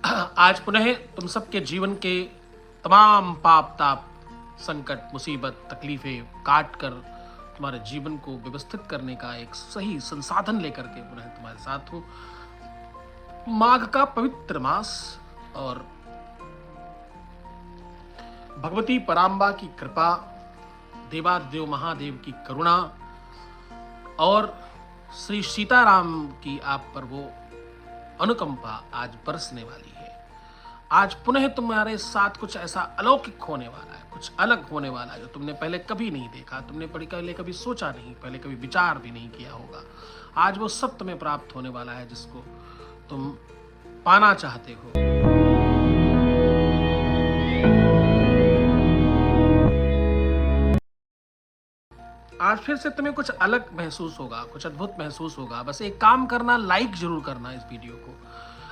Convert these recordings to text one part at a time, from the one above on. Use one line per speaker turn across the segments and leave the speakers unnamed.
आज पुनः तुम सबके जीवन के तमाम पाप ताप संकट मुसीबत तकलीफें काट कर तुम्हारे जीवन को व्यवस्थित करने का एक सही संसाधन लेकर के पुनः तुम्हारे साथ हूँ। माघ का पवित्र मास और भगवती पराम्बा की कृपा, देवादेव महादेव की करुणा और श्री सीताराम की आप पर वो अनुकंपा आज बरसने वाली है। आज पुनः तुम्हारे साथ कुछ ऐसा अलौकिक होने वाला है, कुछ अलग होने वाला है जो तुमने पहले कभी नहीं देखा, तुमने पहले कभी सोचा नहीं, पहले कभी विचार भी नहीं किया होगा। आज वो सब तुम्हें प्राप्त होने वाला है जिसको तुम पाना चाहते हो। आज फिर से तुम्हें कुछ अलग महसूस होगा, कुछ अद्भुत महसूस होगा। बस एक काम करना, लाइक जरूर करना इस वीडियो को।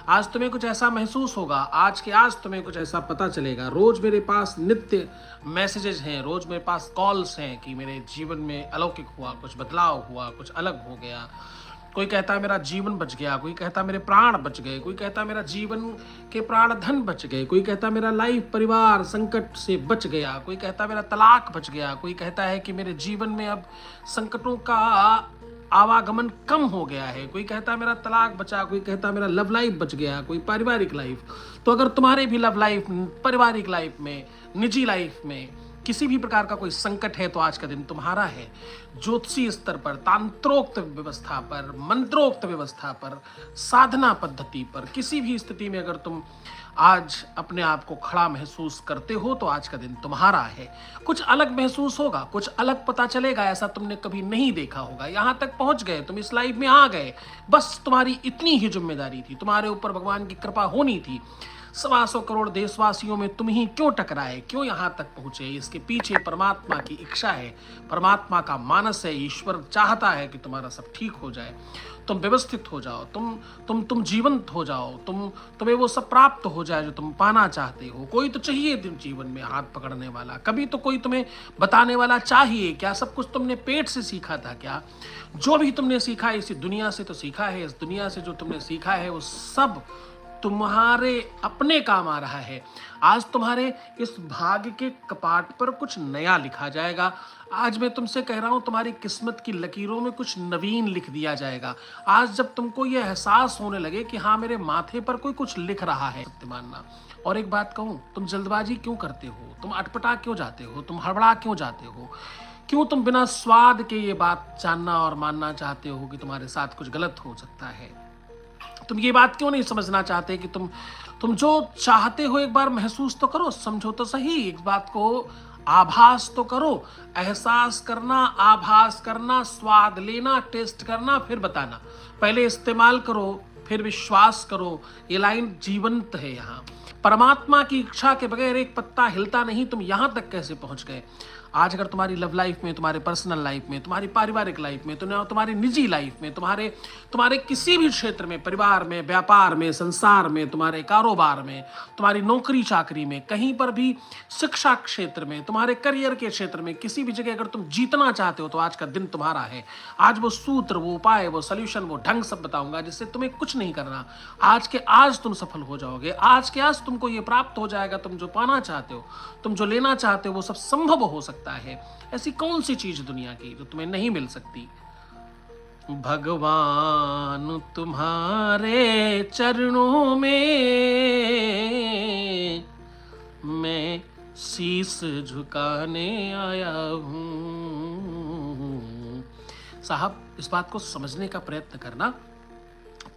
आज तुम्हें कुछ ऐसा महसूस होगा, आज तुम्हें कुछ ऐसा पता चलेगा। रोज मेरे पास नित्य मैसेजेस हैं, रोज मेरे पास कॉल्स हैं कि मेरे जीवन में अलौकिक हुआ, कुछ बदलाव हुआ, कुछ अलग हो गया। कोई कहता है मेरा जीवन बच गया, कोई कहता है मेरे प्राण बच गए, कोई कहता है मेरा जीवन के प्राण धन बच गए, कोई कहता है मेरा लाइफ परिवार संकट से बच गया, कोई कहता है मेरा तलाक बच गया, कोई कहता है कि मेरे जीवन में अब संकटों का आवागमन कम हो गया है, कोई कहता है मेरा तलाक बचा, कोई कहता है मेरा लव लाइफ बच गया, कोई पारिवारिक लाइफ। तो अगर तुम्हारे भी लव लाइफ, पारिवारिक लाइफ में, निजी लाइफ में किसी भी प्रकार का कोई संकट है तो आज का दिन तुम्हारा है। ज्योतिषीय स्तर पर, तांत्रोक्त व्यवस्था पर, मंत्रोक्त व्यवस्था पर, साधना पद्धति पर, किसी भी स्थिति में अगर तुम आज अपने आप को खड़ा महसूस करते हो तो आज का दिन तुम्हारा है। कुछ अलग महसूस होगा, कुछ अलग पता चलेगा, ऐसा तुमने कभी नहीं देखा होगा। यहां तक पहुंच गए, तुम इस लाइफ में आ गए, बस तुम्हारी इतनी ही जिम्मेदारी थी, तुम्हारे ऊपर भगवान की कृपा होनी थी। 125 करोड़ देशवासियों में तुम ही क्यों टकराए, क्यों यहाँ तक पहुंचे, इसके पीछे परमात्मा की इच्छा है, परमात्मा का मानस है। ईश्वर चाहता है कि तुम्हारा सब ठीक हो जाए, तुम व्यवस्थित हो जाओ, तुम जीवंत हो जाओ, तुम्हें वो सब प्राप्त हो जाए जो तुम पाना चाहते हो। कोई तो चाहिए तुम जीवन में हाथ पकड़ने वाला, कभी तो कोई तुम्हें बताने वाला चाहिए। क्या सब कुछ तुमने पेट से सीखा था क्या? जो भी तुमने सीखा इसी दुनिया से तो सीखा है। इस दुनिया से जो तुमने सीखा है वो सब तुम्हारे अपने काम आ रहा है। आज तुम्हारे इस भाग्य के कपाट पर कुछ नया लिखा जाएगा। आज मैं तुमसे कह रहा हूं, तुम्हारी किस्मत की लकीरों में कुछ नवीन लिख दिया जाएगा। आज जब तुमको यह एहसास होने लगे कि हाँ, मेरे माथे पर कोई कुछ लिख रहा है, सत्य मानना। और एक बात कहूं, तुम जल्दबाजी क्यों करते हो, तुम अटपटा क्यों जाते हो, तुम हड़बड़ा क्यों जाते हो? क्यों तुम बिना स्वाद के ये बात जानना और मानना चाहते हो कि तुम्हारे साथ कुछ गलत हो सकता है? तुम ये बात क्यों नहीं समझना चाहते कि तुम जो चाहते हो एक बार महसूस तो करो, समझो तो सही, एक बात को आभास तो करो। एहसास करना, आभास करना, स्वाद लेना, टेस्ट करना, फिर बताना। पहले इस्तेमाल करो, फिर विश्वास करो। ये लाइन जीवंत है। यहाँ परमात्मा की इच्छा के बगैर एक पत्ता हिलता नहीं। तुम यहां तक कैसे पहुंच गए? आज अगर तुम्हारी लव लाइफ में, तुम्हारे पर्सनल लाइफ में, तुम्हारी पारिवारिक लाइफ में, तुम्हारी निजी लाइफ में, तुम्हारे किसी भी क्षेत्र में, परिवार में, व्यापार में, संसार में, तुम्हारे कारोबार में, तुम्हारी नौकरी चाकरी में, कहीं पर भी शिक्षा क्षेत्र में, तुम्हारे करियर के क्षेत्र में, किसी भी जगह अगर तुम जीतना चाहते हो तो आज का दिन तुम्हारा है। आज वो सूत्र, वो उपाय, वो सॉल्यूशन, वो ढंग सब बताऊंगा जिससे तुम्हें कुछ नहीं करना। आज के आज तुम सफल हो जाओगे। आज के आज तुमको ये प्राप्त हो जाएगा। तुम जो पाना चाहते हो, तुम जो लेना चाहते हो, वो सब संभव हो सकता है। ऐसी कौन सी चीज दुनिया की जो तुम्हें नहीं मिल सकती? भगवान तुम्हारे चरणों में मैं शीश झुकाने आया हूं। साहब, इस बात को समझने का प्रयत्न करना।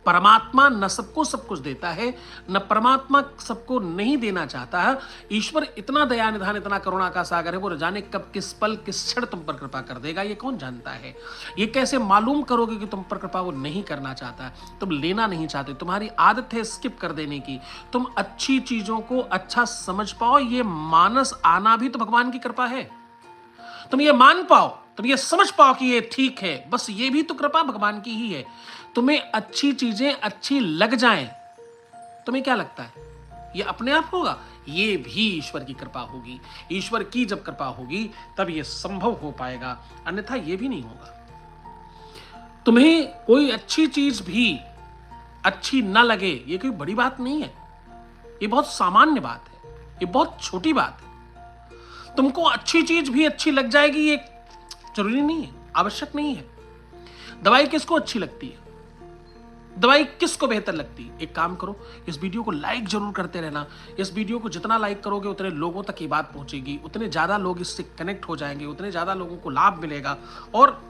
परमात्मा न सबको सब कुछ देता है, न परमात्मा सबको नहीं देना चाहता है। ईश्वर इतना दया निधान, इतना करुणा का सागर है, वो न जाने कब, किस पल, किस क्षण तुम पर कृपा कर देगा, ये कौन जानता है? ये कैसे मालूम करोगे कि तुम पर कृपा वो नहीं करना चाहता है? तुम लेना नहीं चाहते, तुम्हारी आदत है स्किप कर देने की। तुम अच्छी चीजों को अच्छा समझ पाओ, ये मानस आना भी तो भगवान की कृपा है। तुम ये मान पाओ, तुम ये समझ पाओ कि ये ठीक है, बस ये भी तो कृपा भगवान की ही है। तुम्हें अच्छी चीजें अच्छी लग जाएं, तुम्हें क्या लगता है ये अपने आप होगा? ये भी ईश्वर की कृपा होगी। ईश्वर की जब कृपा होगी तब ये संभव हो पाएगा, अन्यथा ये भी नहीं होगा। तुम्हें कोई अच्छी चीज भी अच्छी ना लगे, ये कोई बड़ी बात नहीं है। ये बहुत सामान्य बात है, ये बहुत छोटी बात है। तुमको अच्छी चीज भी अच्छी लग जाएगी ये जरूरी नहीं है, आवश्यक नहीं है। दवाई किसको अच्छी लगती है, दवाई किसको बेहतर लगती है? एक काम करो, इस वीडियो को लाइक जरूर करते रहना। इस वीडियो को जितना लाइक करोगे उतने लोगों तक ये बात पहुंचेगी, उतने ज्यादा लोग इससे कनेक्ट हो जाएंगे, उतने ज्यादा लोगों को लाभ मिलेगा और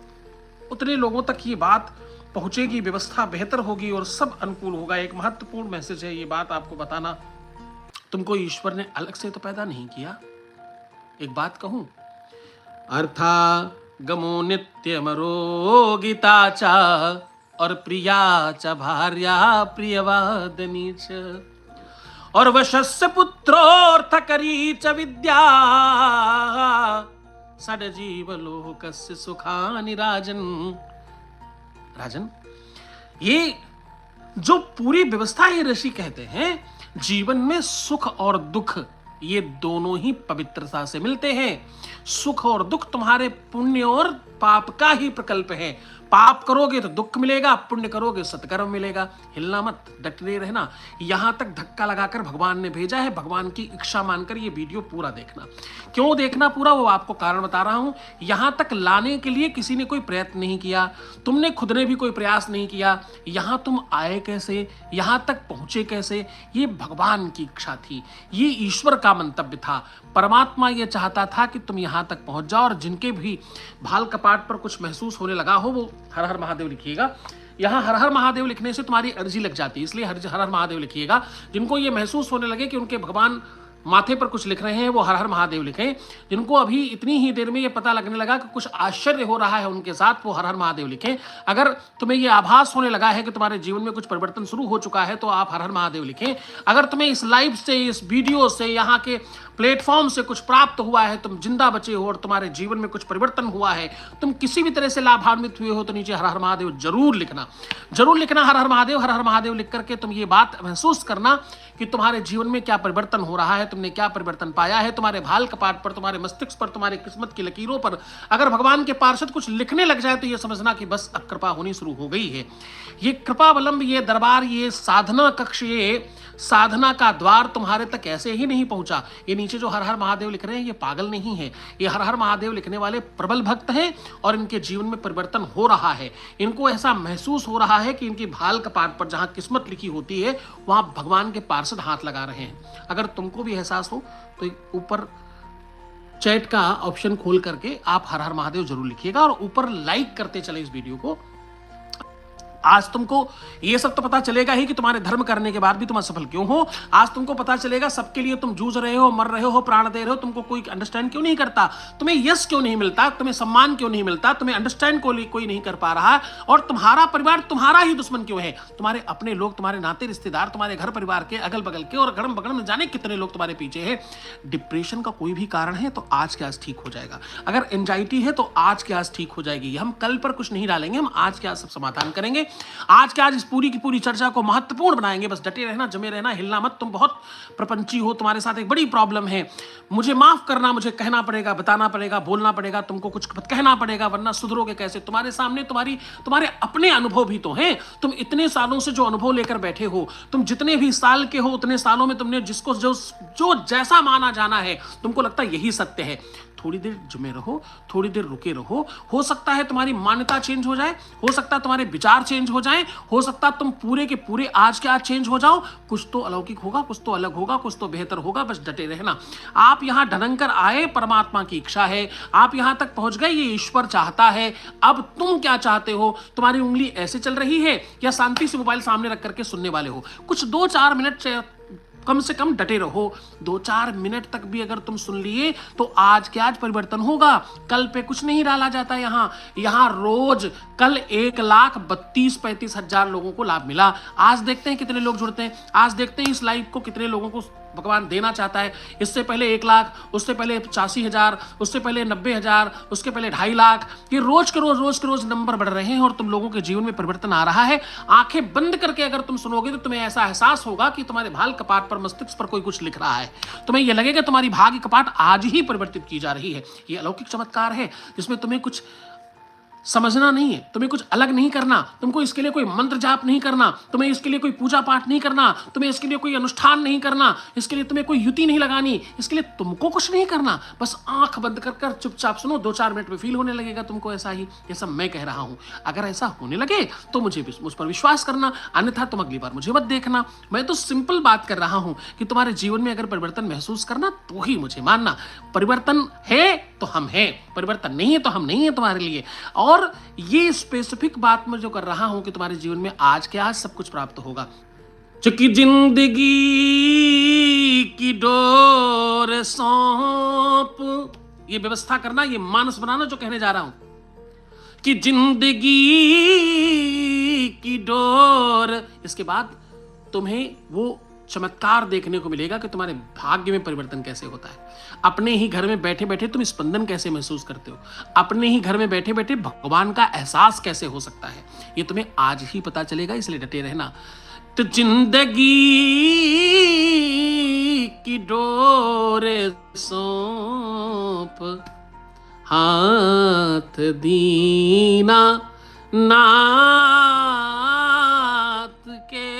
उतने लोगों तक ये बात पहुंचेगी, व्यवस्था बेहतर होगी और सब अनुकूल होगा। एक महत्वपूर्ण मैसेज है ये बात आपको बताना। तुमको ईश्वर ने अलग से तो पैदा नहीं किया। एक बात कहूं, अर्था गमो नित्यमरो गीता चा और प्रिया च भार्या प्रियवादनी च और वशस्य पुत्रोऽर्थकरी च विद्या षड्जीव लोकस्य सुखानि राजन। राजन, ये जो पूरी व्यवस्था है ऋषि कहते हैं जीवन में सुख और दुख ये दोनों ही पवित्रता से मिलते हैं। सुख और दुख तुम्हारे पुण्य और पाप का ही प्रकल्प है। पाप करोगे तो दुख मिलेगा, पुण्य करोगे सत्कर्म मिलेगा। हिलना मत, डटे रहना। यहां तक धक्का लगाकर भगवान ने भेजा है, भगवान की इच्छा मानकर ये वीडियो पूरा देखना। क्यों देखना पूरा, वो आपको कारण बता रहा हूं। यहां तक लाने के लिए किसी ने कोई प्रयत्न नहीं किया, तुमने खुद ने भी कोई प्रयास नहीं किया। यहां तुम आए कैसे, यहां तक पहुंचे कैसे, ये भगवान की इच्छा थी, ये ईश्वर का मंतव्य था। परमात्मा ये चाहता था कि तुम यहां तक पहुंच जाओ। और जिनके भी भाल कपाट पर कुछ महसूस होने लगा हो वो हर हर महादेव लिखिएगा। यहां हर हर महादेव लिखने से तुम्हारी अर्जी लग जाती है, इसलिए हर हर महादेव लिखिएगा। जिनको ये महसूस होने लगे कि उनके भगवान माथे पर कुछ लिख रहे हैं वो हर हर महादेव लिखें। जिनको अभी इतनी ही देर में ये पता लगने लगा कि कुछ आश्चर्य हो रहा है उनके साथ, वो हर हर महादेव लिखें। अगर तुम्हें ये आभास होने लगा है कि तुम्हारे जीवन में कुछ परिवर्तन शुरू हो चुका है तो आप हर हर महादेव लिखें। अगर तुम्हें इस लाइव से, इस वीडियो से, यहाँ के प्लेटफॉर्म से कुछ प्राप्त हुआ है, तुम जिंदा बचे हो और तुम्हारे जीवन में कुछ परिवर्तन हुआ है, तुम किसी भी तरह से लाभान्वित हुए हो, तो नीचे हर हर महादेव जरूर लिखना, जरूर लिखना। हर हर महादेव लिख करके तुम ये बात महसूस करना कि तुम्हारे जीवन में क्या परिवर्तन हो रहा है, तुमने क्या परिवर्तन पाया है। तुम्हारे भाल कपाट पर, तुम्हारे मस्तिष्क पर, तुम्हारे किस्मत की लकीरों पर अगर भगवान के पार्षद कुछ लिखने लग जाए तो ये समझना कि बस अब कृपा होनी शुरू हो गई है। ये कृपावलंब, ये दरबार, ये साधना कक्ष, ये साधना का द्वार तुम्हारे तक ऐसे ही नहीं पहुंचा। ये नीचे जो हर हर महादेव लिख रहे हैं ये पागल नहीं है, ये हर हर महादेव लिखने वाले प्रबल भक्त हैं और इनके जीवन में परिवर्तन हो रहा है। इनको ऐसा महसूस हो रहा है कि इनकी भाल कपाट पर जहां किस्मत लिखी होती है वहां भगवान के पार्षद हाथ लगा रहे हैं। अगर तुमको भी एहसास हो तो ऊपर चैट का ऑप्शन खोल करके आप हर हर महादेव जरूर लिखिएगा और ऊपर लाइक करते चले इस वीडियो को। आज तुमको ये सब तो पता चलेगा ही कि तुम्हारे धर्म करने के बाद भी तुम असफल क्यों हो। आज तुमको पता चलेगा सबके लिए तुम जूझ रहे हो, मर रहे हो, प्राण दे रहे हो, तुमको कोई अंडरस्टैंड क्यों नहीं करता, तुम्हें यश क्यों नहीं मिलता, तुम्हें सम्मान क्यों नहीं मिलता, तुम्हें अंडरस्टैंड कोई नहीं कर पा रहा, और तुम्हारा परिवार तुम्हारा ही दुश्मन क्यों है। तुम्हारे अपने लोग, तुम्हारे नाते रिश्तेदार, तुम्हारे घर परिवार के अगल बगल के और अगल बगल में जाने कितने लोग तुम्हारे पीछे हैं। डिप्रेशन का कोई भी कारण है तो आज के आज ठीक हो जाएगा। अगर एंजाइटी है तो आज के आज ठीक हो जाएगी। हम कल पर कुछ नहीं डालेंगे, हम आज के आज सब समाधान करेंगे। आज के आज इस पूरी की पूरी चर्चा को महत्वपूर्ण बनाएंगे। बस डटे रहना, जमे रहना, हिलना मत। तुम बहुत प्रपंची हो, तुम्हारे साथ एक बड़ी प्रॉब्लम है। मुझे माफ करना, मुझे कहना पड़ेगा, बताना पड़ेगा, बोलना पड़ेगा, तुमको कुछ कहना पड़ेगा, वरना सुधरोगे कैसे। तुम्हारे सामने तुम्हारे अपने अनुभव भी तो हैं। तुम इतने सालों से जो अनुभव लेकर बैठे हो, तुम जितने भी साल के हो उतने सालों में तुमने जिसको जो जैसा माना जाना है तुमको लगता है यही सत्य है। थोड़ी देर जमे रहो, थोड़ी देर रुके रहो। हो सकता है तुम्हारी मान्यता चेंज हो जाए, हो सकता है तुम्हारे विचार चेंज हो जाए, हो सकता है तुम पूरे के पूरे आज के आज चेंज हो जाओ। कुछ तो अलौकिक होगा, कुछ तो अलग होगा, कुछ तो बेहतर होगा। बस डटे रहना। आप यहां ढलकर आए, परमात्मा की इच्छा है। आप यहां तक पहुंच गए, ये ईश्वर चाहता है। अब तुम क्या चाहते हो? तुम्हारी उंगली ऐसे चल रही है या शांति से मोबाइल सामने रख करके सुनने वाले हो? कुछ 2-4 मिनट कम से कम डटे रहो। 2-4 मिनट तक भी अगर तुम सुन लिए तो आज के आज परिवर्तन होगा। कल पे कुछ नहीं डाला जाता। यहाँ रोज कल 1,32,35,000 लोगों को लाभ मिला। आज देखते हैं कितने लोग जुड़ते हैं। आज देखते हैं इस लाइव को कितने लोगों को भगवान देना चाहता है। इससे पहले 1 लाख, उससे पहले 85,000, उससे पहले 90,000, उसके पहले 2.5 लाख। ये रोज के रोज नंबर बढ़ रहे हैं और तुम लोगों के जीवन में परिवर्तन आ रहा है। आंखें बंद करके अगर तुम सुनोगे तो तुम्हें ऐसा एहसास होगा कि तुम्हारे भाल कपाट पर, मस्तिष्क पर कोई कुछ लिख रहा है। तुम्हें यह लगेगा तुम्हारी भाग्य कपाट आज ही परिवर्तित की जा रही है। ये अलौकिक चमत्कार है जिसमें तुम्हें कुछ समझना नहीं है, तुम्हें कुछ अलग नहीं करना, तुमको इसके लिए कोई मंत्र जाप नहीं करना, तुम्हें इसके लिए कोई पूजा पाठ नहीं करना, तुम्हें इसके लिए कोई अनुष्ठान नहीं करना, इसके लिए तुम्हें कोई युति नहीं लगानी, इसके लिए तुमको कुछ नहीं करना। बस आंख बंद कर कर चुपचाप सुनो, 2-4 मिनट में फील होने लगेगा तुमको ऐसा ही जैसा मैं कह रहा हूं। अगर ऐसा होने लगे तो मुझ पर विश्वास करना, अन्यथा तुम अगली बार मुझे मत देखना। मैं तो सिंपल बात कर रहा हूं कि तुम्हारे जीवन में अगर परिवर्तन महसूस करना तो ही मुझे मानना। परिवर्तन है तो हम हैं, परिवर्तन नहीं है तो हम नहीं है तुम्हारे लिए। और ये स्पेसिफिक बात मैं जो कर रहा हूं कि तुम्हारे जीवन में आज के आज सब कुछ प्राप्त होगा। चूंकि जिंदगी की डोर सौंप, ये व्यवस्था करना, ये मानस बनाना जो कहने जा रहा हूं कि जिंदगी की डोर, इसके बाद तुम्हें वो चमत्कार देखने को मिलेगा कि तुम्हारे भाग्य में परिवर्तन कैसे होता है। अपने ही घर में बैठे बैठे तुम स्पंदन कैसे महसूस करते हो, अपने ही घर में बैठे बैठे भगवान का एहसास कैसे हो सकता है, ये तुम्हें आज ही पता चलेगा। इसलिए डटे रहना। तो जिंदगी की डोर सौंप, हाथ दीना नाथ के,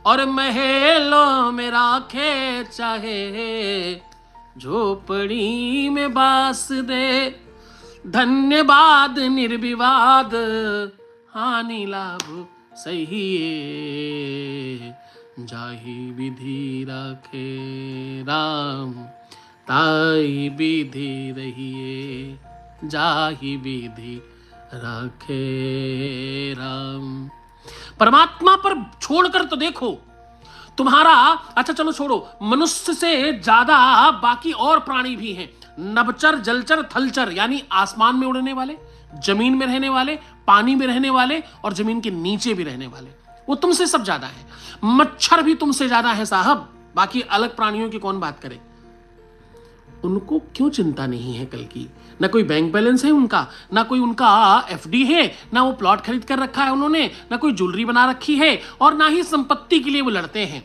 और महलों में राखे चाहे झोपड़ी में बास दे। धन्यवाद निर्विवाद हानि लाभ सही, जाहि विधि राखे राम, ताई विधि रहिए, जाहि विधि राखे राम। परमात्मा पर छोड़कर तो देखो तुम्हारा, अच्छा चलो छोड़ो, मनुष्य से ज्यादा बाकी और प्राणी भी हैं। नभचर, जलचर, थलचर, यानी आसमान में उड़ने वाले, जमीन में रहने वाले, पानी में रहने वाले और जमीन के नीचे भी रहने वाले, वो तुमसे सब ज्यादा है। मच्छर भी तुमसे ज्यादा है साहब, बाकी अलग प्राणियों की कौन बात करे। उनको क्यों चिंता नहीं है कल की? ना कोई बैंक बैलेंस है उनका, ना कोई उनका एफडी है, ना वो प्लॉट खरीद कर रखा है उन्होंने, ना कोई ज्वेलरी बना रखी है, और ना ही संपत्ति के लिए वो लड़ते हैं।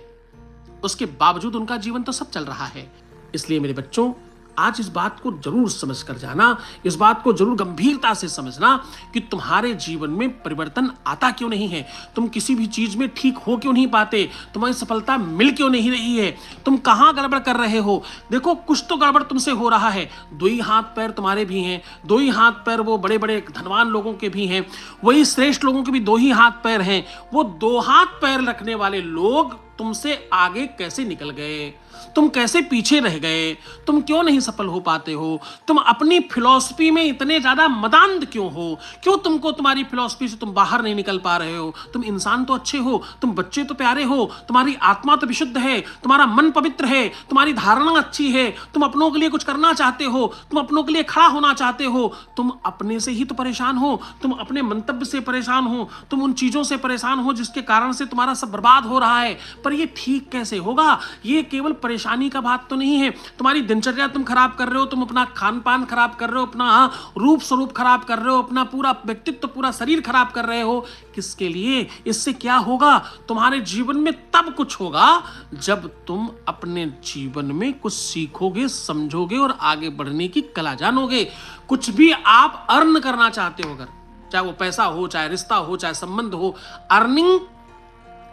उसके बावजूद उनका जीवन तो सब चल रहा है। इसलिए मेरे बच्चों, आज इस बात को जरूर समझ कर जाना, इस बात को जरूर गंभीरता से समझना कि तुम्हारे जीवन में परिवर्तन आता क्यों नहीं है, तुम किसी भी चीज में ठीक हो क्यों नहीं पाते, तुम्हारी सफलता मिल क्यों नहीं रही है, तुम कहां गड़बड़ कर रहे हो। देखो, कुछ तो गड़बड़ तुमसे हो रहा है। 2 ही हाथ पैर तुम्हारे भी हैं, 2 ही हाथ पैर वो बड़े बड़े धनवान लोगों के भी हैं, वही श्रेष्ठ लोगों के भी 2 ही हाथ पैर हैं। वो 2 हाथ पैर रखने वाले लोग तुमसे आगे कैसे निकल गए, तुम कैसे पीछे रह गए, तुम क्यों नहीं सफल हो पाते हो, तुम अपनी फिलॉसफी में इतने ज्यादा मदांध क्यों हो, क्यों तुमको तुम्हारी फिलॉसफी से तुम बाहर नहीं निकल पा रहे हो। तुम इंसान तो अच्छे हो, तुम बच्चे तो प्यारे हो, तुम्हारी आत्मा तो विशुद्ध है, तुम्हारा मन पवित्र है, तुम्हारी धारणा अच्छी है, तुम अपनों के लिए कुछ करना चाहते हो, तुम अपनों के लिए खड़ा होना चाहते हो। तुम अपने से ही तो परेशान हो, तुम अपने मंतव्य से परेशान हो, तुम उन चीजों से परेशान हो जिसके कारण से तुम्हारा सब बर्बाद हो रहा है। पर ये ठीक कैसे होगा? ये केवल परेशानी का बात तो नहीं है। तुम्हारी दिनचर्या तुम खराब कर रहे हो, तुम अपना खान पान खराब कर रहे हो, अपना रूप स्वरूप खराब कर रहे हो, अपना पूरा व्यक्तित्व, पूरा शरीर खराब कर रहे हो। किसके लिए? इससे क्या होगा? तुम्हारे जीवन में तब कुछ होगा जब तुम अपने जीवन में कुछ सीखोगे, समझोगे और आगे बढ़ने की कला जानोगे। कुछ भी आप अर्न करना चाहते हो, अगर चाहे वो पैसा हो, चाहे रिश्ता हो, चाहे संबंध हो, earning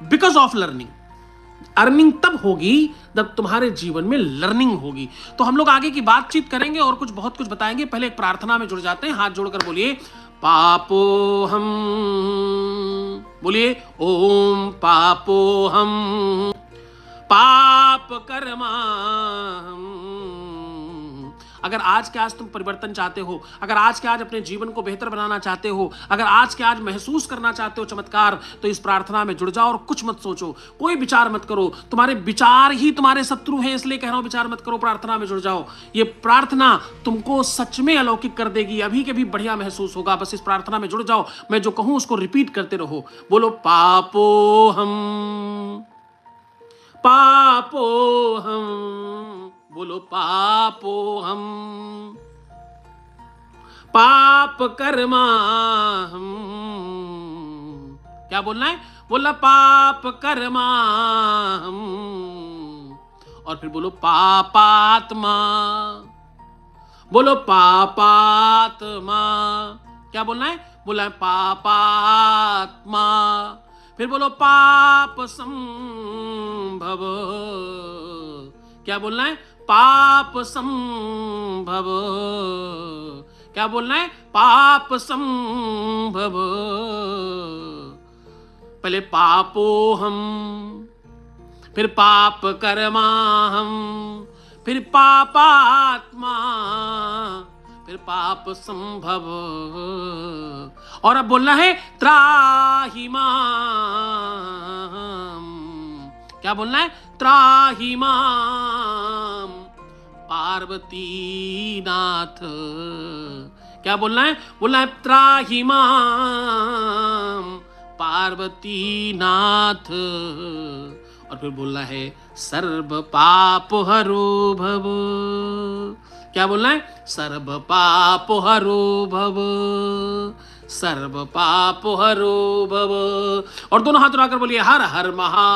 because of learning. Earning तब होगी जब तुम्हारे जीवन में लर्निंग होगी। तो हम लोग आगे की बातचीत करेंगे और कुछ बहुत कुछ बताएंगे। पहले एक प्रार्थना में जुड़ जाते हैं। हाथ जोड़कर बोलिए पापो हम, बोलिए ओम पापो हम, पाप कर्मा हम। अगर आज के आज तुम परिवर्तन चाहते हो, अगर आज के आज अपने जीवन को बेहतर बनाना चाहते हो, अगर आज के आज महसूस करना चाहते हो चमत्कार, तो इस प्रार्थना में जुड़ जाओ और कुछ मत सोचो, कोई विचार मत करो। तुम्हारे विचार ही तुम्हारे शत्रु हैं, इसलिए कह रहा हूं विचार मत करो, प्रार्थना में जुड़ जाओ। ये प्रार्थना तुमको सच में अलौकिक कर देगी, अभी के भी बढ़िया महसूस होगा। बस इस प्रार्थना में जुड़ जाओ, मैं जो कहूं उसको रिपीट करते रहो। बोलो पापो हम, पापो हम, बोलो पापो हम, पाप कर्मा हम। क्या बोलना है? बोला पाप कर्मा हम, और फिर बोलो पापात्मा, बोलो पापात्मा, क्या बोलना है? बोलना है पापात्मा। फिर बोलो पाप संभव। क्या बोलना है? पाप संभव। क्या बोलना है? पाप संभव। पहले पापो हम, फिर पाप कर्मा हम, फिर पापात्मा, फिर पाप संभव। और अब बोलना है त्राहि माम। क्या बोलना है? त्राहि माम पार्वती नाथ। क्या बोलना है? बोलना है त्राहि माम पार्वती नाथ। और फिर बोलना है सर्व पाप हरो भव। क्या बोलना है? सर्व पाप हरो भव, सर्व पाप हरो भव। और दोनों हाथ उठाकर बोलिए हर हर महादेव।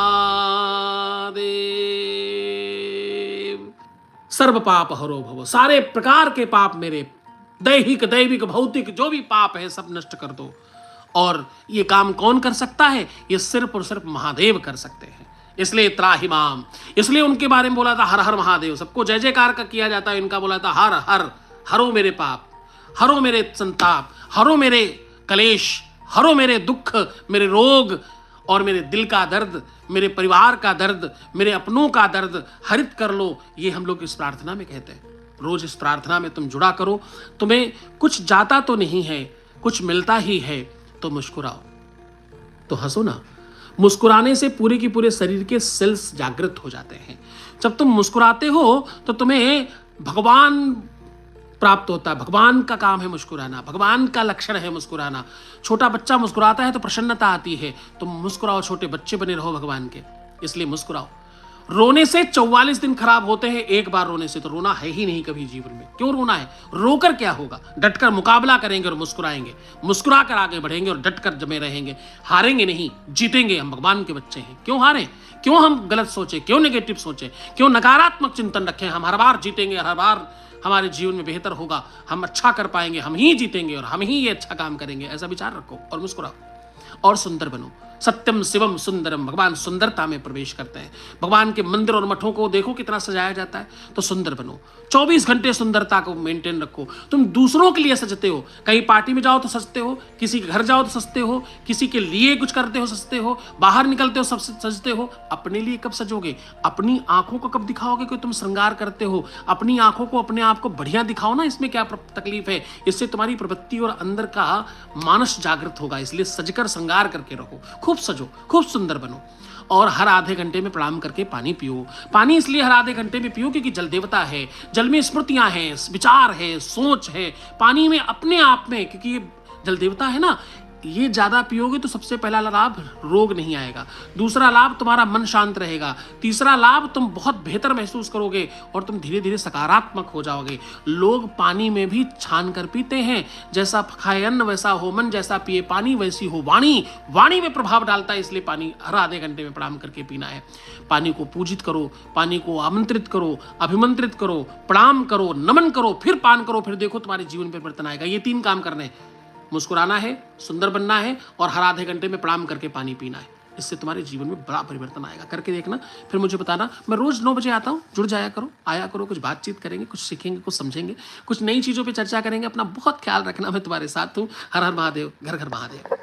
सर्व पाप हरो भव, सारे प्रकार के पाप मेरे, दैहिक दैविक भौतिक जो भी पाप है सब नष्ट कर दो। और ये काम कौन कर सकता है? ये सिर्फ और सिर्फ महादेव कर सकते हैं। इसलिए त्राहिमाम, इसलिए उनके बारे में बोला था हर हर महादेव। सबको जय जयकार का किया जाता है, इनका बोला था हर हर। हरो मेरे पाप, हरो मेरे संताप, हरो मेरे कलेश, हरो मेरे दुख, मेरे रोग और मेरे दिल का दर्द, मेरे परिवार का दर्द, मेरे अपनों का दर्द हरित कर लो। ये हम लोग इस प्रार्थना में कहते हैं। रोज इस प्रार्थना में तुम जुड़ा करो। तुम्हें कुछ जाता तो नहीं है, कुछ मिलता ही है, तो मुस्कुराओ, तो हंसो ना। मुस्कुराने से पूरे की पूरे शरीर के सेल्स जागृत हो जाते हैं। जब तुम मुस्कुराते हो तो तुम्हें भगवान प्राप्त होता है। भगवान का काम है मुस्कुराना, भगवान का लक्षण है मुस्कुराना। छोटा बच्चा मुस्कुराता है तो प्रसन्नता आती है। तुम मुस्कुराओ, छोटे बच्चे बने रहो भगवान के, इसलिए मुस्कुराओ। रोने से 44 दिन खराब होते हैं, एक बार रोने से तो रोना है ही नहीं कभी जीवन में। क्यों रोना है? रोकर क्या होगा? डटकर मुकाबला करेंगे और मुस्कुराएंगे, मुस्कुरा कर आगे बढ़ेंगे और डटकर जमे रहेंगे। हारेंगे नहीं, जीतेंगे। हम भगवान के बच्चे हैं, क्यों हारें? क्यों हम गलत सोचे? क्यों नेगेटिव सोचे? क्यों नकारात्मक चिंतन रखें? हम हर बार जीतेंगे, हर बार हमारे जीवन में बेहतर होगा, हम अच्छा कर पाएंगे, हम ही जीतेंगे और हम ही ये अच्छा काम करेंगे। ऐसा विचार रखो और मुस्कुराओ और सुंदर बनो। सत्यम शिवम सुंदरम, भगवान सुंदरता में प्रवेश करते हैं। भगवान के मंदिर और मठों को देखो कितना सजाया जाता है, तो सुंदर बनो। 24 घंटे सुंदरता को मेंटेन रखो। तुम दूसरों के लिए सजते हो, कहीं पार्टी में जाओ तो सजते हो, किसी के घर जाओ तो सजते हो, किसी के लिए कुछ करते हो सजते हो, बाहर निकलते हो सब सजते हो। अपने लिए कब सजोगे? अपनी आंखों को कब दिखाओगे कि तुम श्रृंगार करते हो? अपनी आंखों को, अपने आप को बढ़िया दिखाओ ना। इसमें क्या तकलीफ है? इससे तुम्हारी प्रवृत्ति और अंदर का मानस जागृत होगा। इसलिए सजकर श्रृंगार करके रहो, खूब सजो, खूब सुंदर बनो। और हर आधे घंटे में प्रणाम करके पानी पियो। पानी इसलिए हर आधे घंटे में पियो क्योंकि जल देवता है, जल में स्मृतियां हैं, विचार है, सोच है। पानी में अपने आप में, क्योंकि ये जल देवता है ना, ये ज्यादा पियोगे तो सबसे पहला लाभ रोग नहीं आएगा, दूसरा लाभ तुम्हारा मन शांत रहेगा, तीसरा लाभ तुम बहुत बेहतर महसूस करोगे और तुम धीरे धीरे सकारात्मक हो जाओगे। लोग पानी में भी छान कर पीते हैं। जैसा खाए अन्न वैसा हो मन, जैसा पिए पानी वैसी हो वाणी। वाणी में प्रभाव डालता है, इसलिए पानी हर आधे घंटे में प्रणाम करके पीना है। पानी को पूजित करो, पानी को आमंत्रित करो, अभिमंत्रित करो, प्रणाम करो, नमन करो, फिर पान करो, फिर देखो तुम्हारे जीवन में परिवर्तन आएगा। ये 3 काम करने हैं। मुस्कुराना है, सुंदर बनना है और हर आधे घंटे में प्रणाम करके पानी पीना है। इससे तुम्हारे जीवन में बड़ा परिवर्तन आएगा। करके देखना, फिर मुझे बताना। मैं रोज 9 बजे आता हूँ, जुड़ जाया करो, आया करो, कुछ बातचीत करेंगे, कुछ सीखेंगे, कुछ समझेंगे, कुछ नई चीज़ों पे चर्चा करेंगे। अपना बहुत ख्याल रखना, मैं तुम्हारे साथ हूँ। हर हर महादेव, घर घर महादेव।